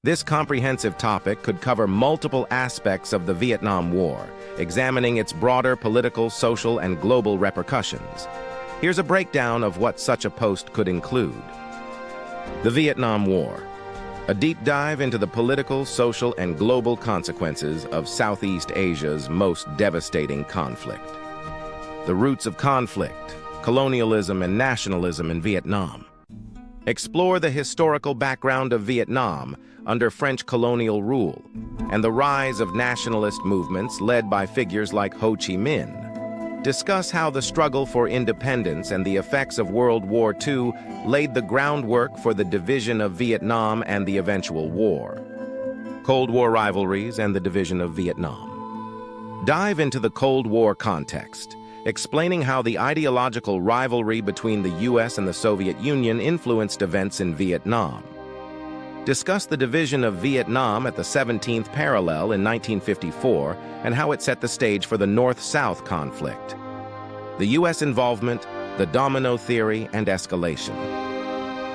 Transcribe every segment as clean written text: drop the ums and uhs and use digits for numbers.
This comprehensive topic could cover multiple aspects of the Vietnam War, examining its broader political, social, and global repercussions. Here's a breakdown of what such a post could include. The Vietnam War. A deep dive into the political, social, and global consequences of Southeast Asia's most devastating conflict. The roots of conflict, colonialism, and nationalism in Vietnam. Explore the historical background of Vietnam under French colonial rule and the rise of nationalist movements led by figures like Ho Chi Minh. Discuss how the struggle for independence and the effects of World War II laid the groundwork for the division of Vietnam and the eventual war. Cold War rivalries and the division of Vietnam. Dive into the Cold War context, explaining how the ideological rivalry between the US and the Soviet Union influenced events in Vietnam. Discuss the division of Vietnam at the 17th parallel in 1954 and how it set the stage for the North-South conflict. The US involvement, the domino theory, and escalation.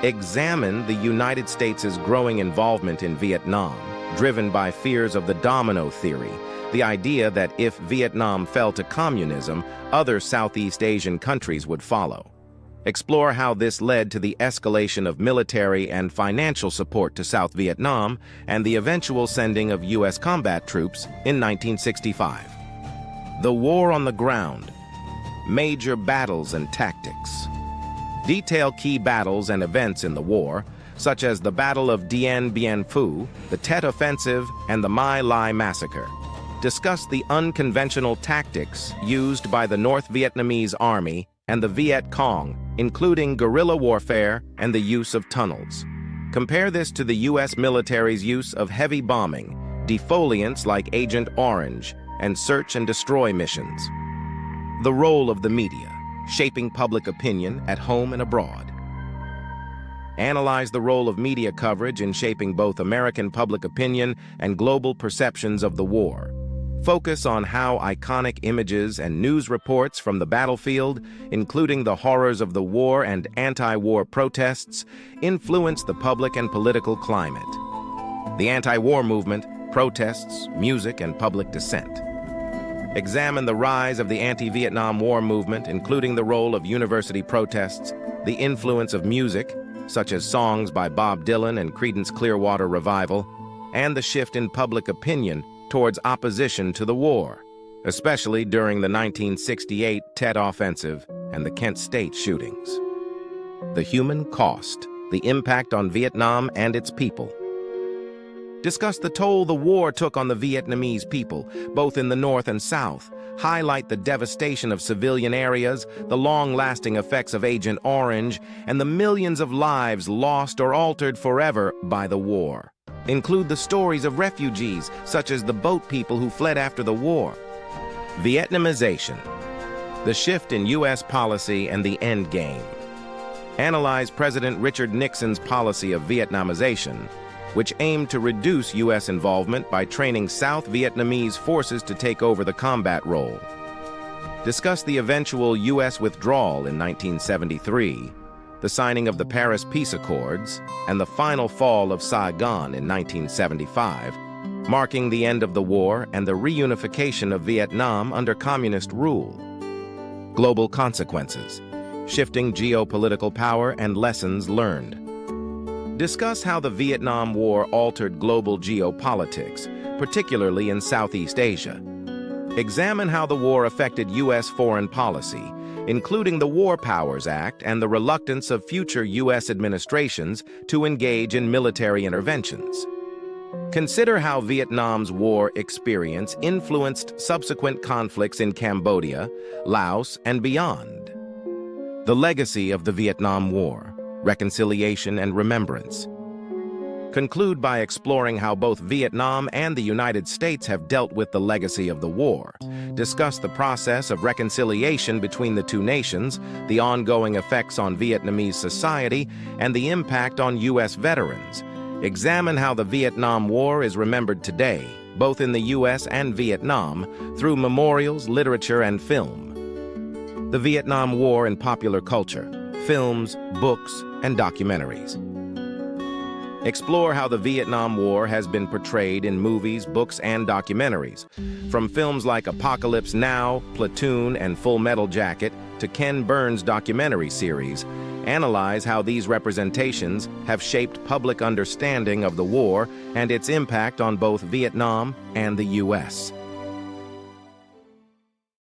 Examine the United States' growing involvement in Vietnam, driven by fears of the domino theory, the idea that if Vietnam fell to communism, other Southeast Asian countries would follow. Explore how this led to the escalation of military and financial support to South Vietnam and the eventual sending of US combat troops in 1965. The war on the ground. Major battles and tactics. Detail key battles and events in the war, such as the Battle of Dien Bien Phu, the Tet Offensive, and the My Lai Massacre. Discuss the unconventional tactics used by the North Vietnamese Army and the Viet Cong, including guerrilla warfare and the use of tunnels. Compare this to the US military's use of heavy bombing, defoliants like Agent Orange, and search and destroy missions. The role of the media, shaping public opinion at home and abroad. Analyze the role of media coverage in shaping both American public opinion and global perceptions of the war. Focus on how iconic images and news reports from the battlefield, including the horrors of the war and anti-war protests, influence the public and political climate. The anti-war movement, protests, music, and public dissent. Examine the rise of the anti-Vietnam War movement, including the role of university protests, the influence of music, such as songs by Bob Dylan and Creedence Clearwater Revival, and the shift in public opinion towards opposition to the war, especially during the 1968 Tet Offensive and the Kent State shootings. The human cost, the impact on Vietnam and its people. Discuss the toll the war took on the Vietnamese people, both in the North and South. Highlight the devastation of civilian areas, the long-lasting effects of Agent Orange, and the millions of lives lost or altered forever by the war. Include the stories of refugees, such as the boat people who fled after the war. Vietnamization. The shift in U.S. policy and the end game. Analyze President Richard Nixon's policy of Vietnamization, which aimed to reduce U.S. involvement by training South Vietnamese forces to take over the combat role. Discuss the eventual U.S. withdrawal in 1973, the signing of the Paris Peace Accords, and the final fall of Saigon in 1975, marking the end of the war and the reunification of Vietnam under communist rule. Global consequences, shifting geopolitical power and lessons learned. Discuss how the Vietnam War altered global geopolitics, particularly in Southeast Asia. Examine how the war affected U.S. foreign policy, including the War Powers Act and the reluctance of future U.S. administrations to engage in military interventions. Consider how Vietnam's war experience influenced subsequent conflicts in Cambodia, Laos, and beyond. The legacy of the Vietnam War, reconciliation and remembrance. Conclude by exploring how both Vietnam and the United States have dealt with the legacy of the war. Discuss the process of reconciliation between the two nations, the ongoing effects on Vietnamese society, and the impact on U.S. veterans. Examine how the Vietnam War is remembered today, both in the U.S. and Vietnam, through memorials, literature, and film. The Vietnam War in popular culture, films, books, and documentaries. Explore how the Vietnam War has been portrayed in movies, books, and documentaries. From films like Apocalypse Now, Platoon, and Full Metal Jacket to Ken Burns' documentary series, analyze how these representations have shaped public understanding of the war and its impact on both Vietnam and the U.S.